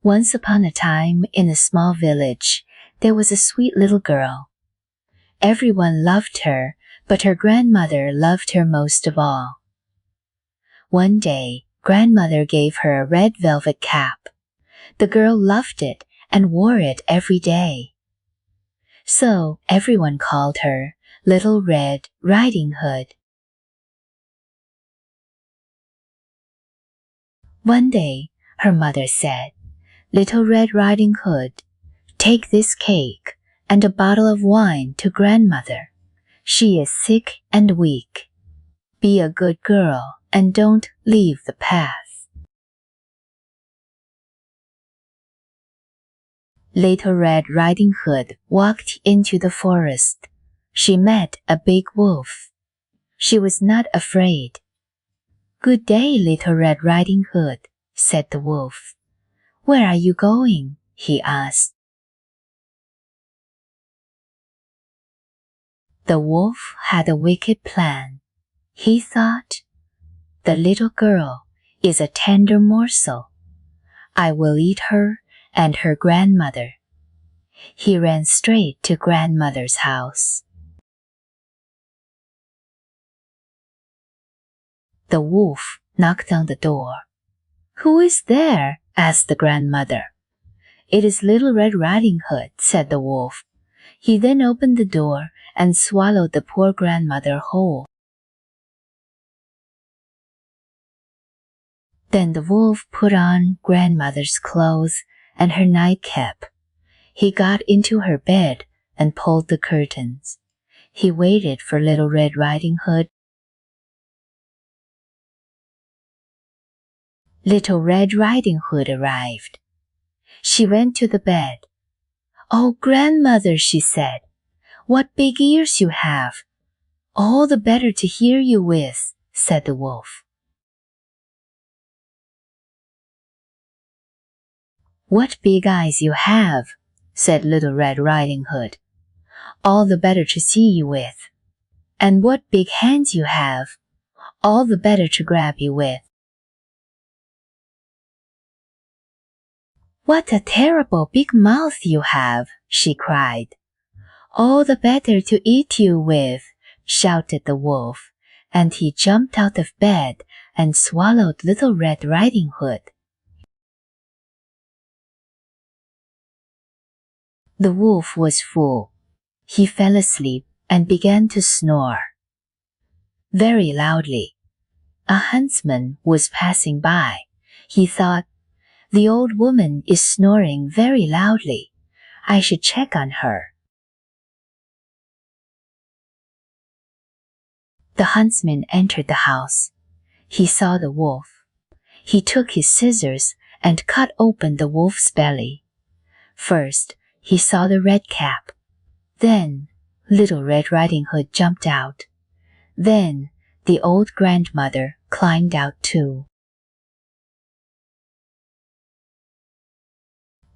Once upon a time, in a small village, there was a sweet little girl. Everyone loved her, but her grandmother loved her most of all. One day, grandmother gave her a red velvet cap. The girl loved it and wore it every day. So everyone called her Little Red Riding Hood. One day, her mother said, "Little Red Riding Hood, take this cake and a bottle of wine to grandmother. She is sick and weak. Be a good girl and don't leave the path." Little Red Riding Hood walked into the forest. She met a big wolf. She was not afraid. "Good day, Little Red Riding Hood," said the wolf. "Where are you going?" he asked. The wolf had a wicked plan. He thought, "The little girl is a tender morsel. I will eat her and her grandmother." He ran straight to grandmother's house. The wolf knocked on the door. "Who is there?" asked the grandmother. "It is Little Red Riding Hood," said the wolf. He then opened the door and swallowed the poor grandmother whole. Then the wolf put on grandmother's clothes and her nightcap. He got into her bed and pulled the curtains. He waited for Little Red Riding Hood. Little Red Riding Hood arrived. She went to the bed. "Oh, grandmother," she said, "what big ears you have." "All the better to hear you with," said the wolf. "What big eyes you have," said Little Red Riding Hood. "All the better to see you with." "And what big hands you have. All the better to grab you with." "What a terrible big mouth you have," she cried. "All the better to eat you with," shouted the wolf, and he jumped out of bed and swallowed Little Red Riding Hood. The wolf was full. He fell asleep and began to snore very loudly. A huntsman was passing by. He thought, "The old woman is snoring very loudly. I should check on her." The huntsman entered the house. He saw the wolf. He took his scissors and cut open the wolf's belly. First, he saw the red cap. Then, Little Red Riding Hood jumped out. Then, the old grandmother climbed out too.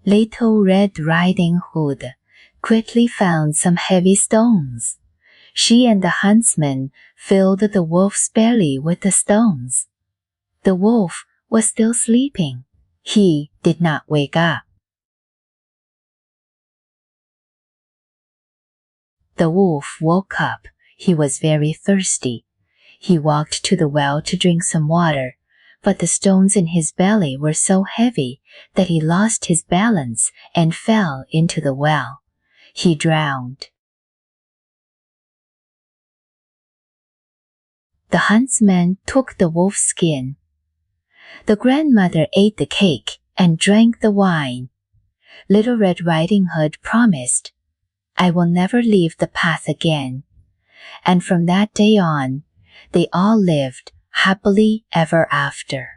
Little Red Riding Hood quickly found some heavy stones. She and the huntsman filled the wolf's belly with the stones. The wolf was still sleeping. He did not wake up. The wolf woke up. He was very thirsty. He walked to the well to drink some water, but the stones in his belly were so heavy that he lost his balance and fell into the well. He drowned. The huntsman took the wolf's skin. The grandmother ate the cake and drank the wine. Little Red Riding Hood promised, "I will never leave the path again." And from that day on, they all lived happily ever after.